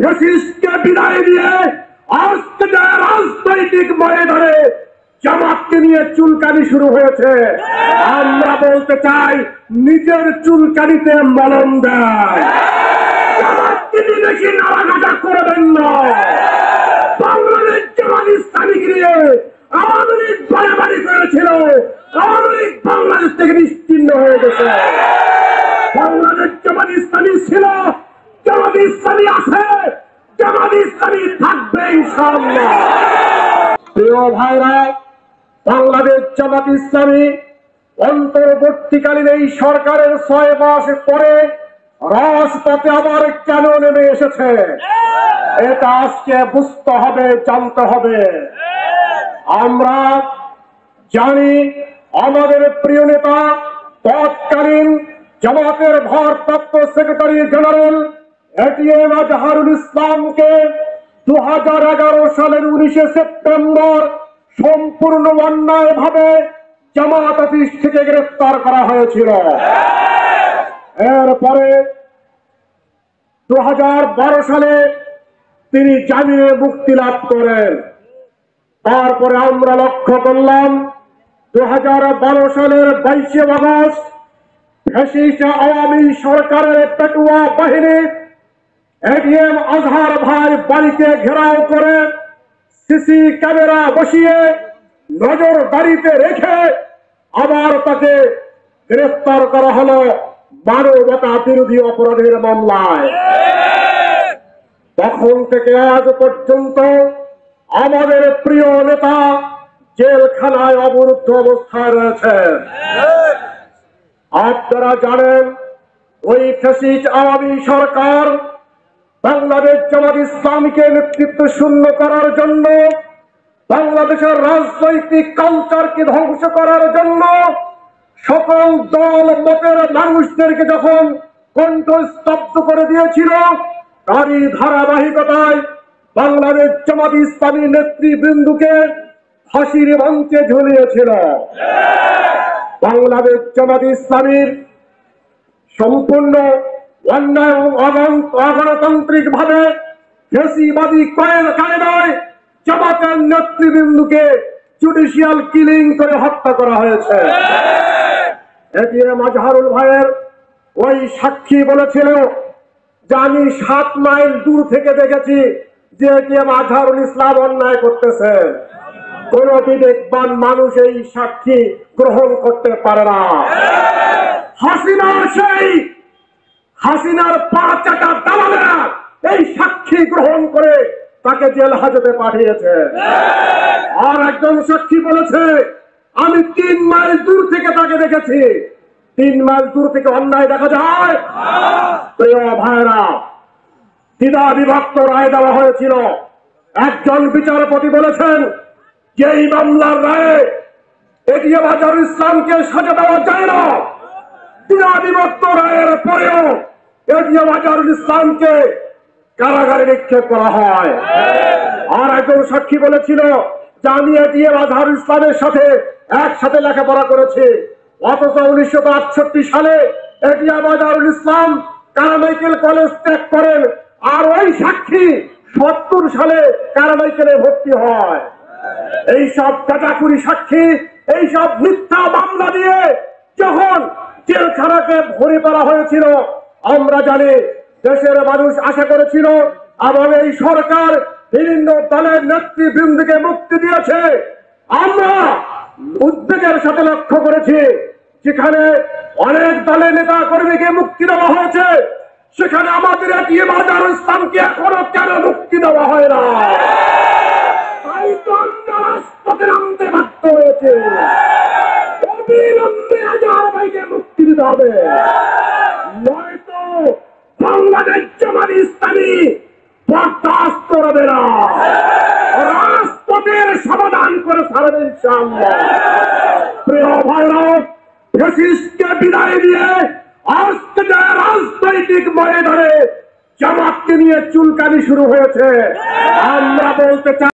ফ্যাসিস্টকে বিদায় দিয়ে আজকে রাজনৈতিক ময়দানে জামাতকে নিয়ে চুলকানি শুরু হয়েছে। আমরা বলতে চাই, নিজের চুলকানিতে মলম দেয়। জামাতকে নিয়ে বেশি নাড়াঘাটা করবেন না। বাংলাদেশ জামাত ইসলামীকে নিয়ে আওয়ামী লীগ বাড়াবাড়ি করেছিল, আওয়ামী লীগ বাংলাদেশ থেকে নিশ্চিহ্ন হয়ে গেছে। বাংলাদেশ জামাত ইসলামী ছিল, জামাত ইসলামী আছে, জামাত ইসলামী থাকবে ইনশাআল্লাহ। প্রিয় ভাইরা, বাংলাদেশ জামাত ইসলামী অন্তর্বর্তীকালীন এই সরকারের 6 মাস পরে রাজপথে আবার কেন নেমে এসেছে, এটা আজকে বুঝতে হবে, জানতে হবে। আমরা জানি আমাদের প্রিয় নেতা তৎকালীন জামাতের ভারপ্রাপ্ত সেক্রেটারি জেনারেল এটিএম আজহারুল ইসলামকে 2011 সালের 19 সেপ্টেম্বর সম্পূর্ণ অন্যায়ভাবে জামাত অফিস থেকে গ্রেফতার করা হয়েছিল। এরপরে 2012 সালে তিনি জামিনে মুক্তি লাভ করেন। তারপরে আমরা লক্ষ্য করলাম 2012 সালের 22 আগস্ট ফ্যাসিস্ট আওয়ামী সরকারের পেটুয়া বাহিনী এটিএম আজহার ভাই বাড়িতে ঘেরাও করে সিসি ক্যামেরা বসিয়ে নজরদারিতে রেখে আবার তাকে গ্রেফতার করা হলো মানবতা বিরোধী অপরাধের মামলায়। তখন থেকে আজ পর্যন্ত আমাদের প্রিয় নেতা জেলখানায় অবরুদ্ধ অবস্থায় রয়েছেন। আপনারা জানেন, ওই ফ্যাসিস্ট আওয়ামী সরকার বাংলাদেশ জামাত ইসলামীকে নেতৃত্ব শূন্য করার জন্য, বাংলাদেশের রাজনৈতিক কালচারকে ধ্বংস করার জন্য সকল দল মতের মানুষদেরকে যখন কণ্ঠস্তব্ধ করে দিয়েছিল, তারই ধারাবাহিকতায় বাংলাদেশ জামাত ইসলামী নেতৃবৃন্দকে ফাঁসির মঞ্চে ঝুলিয়েছিল। বাংলাদেশ জামাত ইসলামীর সম্পূর্ণ অন্যায় অগণতান্ত্রিক ভাবে ফ্যাসিবাদী কায়দায় জামাতের নেতৃবৃন্দকে জুডিশিয়াল কিলিং করে হত্যা করা হয়েছে। এটিএম আজহারুল ভাইয়ের ওই সাক্ষী বলেছিল যে আমি 7 মাইল দূর থেকে দেখেছি যে এটিএম আজহারুল ইসলাম অন্যায় করতেছে। কোন বিবেকবান মানুষ এই সাক্ষী গ্রহণ করতে পারে না। হাসিনার 5টা দালালেরা এই সাক্ষী গ্রহণ করে তাকে জেল হাজতে পাঠিয়েছে। আর একজন সাক্ষী বলেছে আমি 3 মাইল দূর থেকে তাকে দেখেছি। 3 মাইল দূর থেকে অন্যায় দেখা যায়? প্রিয় ভাইরা, দ্বিধা বিভক্ত রায় দেওয়া হয়েছিল। একজন বিচারপতি বলেছেন যে এই মামলার রায়ে এটিএম আজহারুল ইসলামকে সাজা দেওয়া যায় না। দ্বিধা বিভক্ত রায়ের পরেও এটিএম আজহারুল ইসলামকে কারাগারে নিক্ষেপ করা হয়। আর একজন সাক্ষী বলেছিল যে আমি এটিএম আজহারুল ইসলামের সাথে একসাথে লেখাপড়া করেছি, অথচ 1968 সালে ATM Azharul Islam Carmichael college ত্যাগ করেন। আর ওই সাক্ষী 70 সালে কারমাইকেলে ভর্তি হয়। এইসব গাঁজাখুরি সাক্ষী, এইসব মিথ্যা মামলা দিয়ে যখন জেলখানাকে ভরে ফেলা হয়েছিল, আমরা জানি দেশের মানুষ আশা করেছিল এবং এই সরকার বিভিন্ন দলের নেতৃবৃন্দকে মুক্তি দিয়েছে। আমরা উদ্বেগের সাথে লক্ষ্য করেছি যেখানে অনেক দলের নেতা কর্মীকে মুক্তি দেওয়া হয়েছে, সেখানে আমাদের এটিএম আজহারুল ইসলামকে এখনো কেন মুক্তি দেওয়া হয় না? তাই তো রাজপথে নামতে বাধ্য হয়েছে। অবিলম্বে আজহার ভাইকে মুক্তি দিতে হবে, নয়তো বাংলাদেশ জামাত ইসলামী বরদাস্ত করবে না। রাজপথের সমাধান করে ছাড়বে ইনশাআল্লাহ। প্রিয় ভাইরা, ফ্যাসিস্টকে বিদায় দিয়ে আজকে রাজনৈতিক ময়দানে জামাতকে নিয়ে চুলকানি শুরু হয়েছে। আমরা বলতে চাই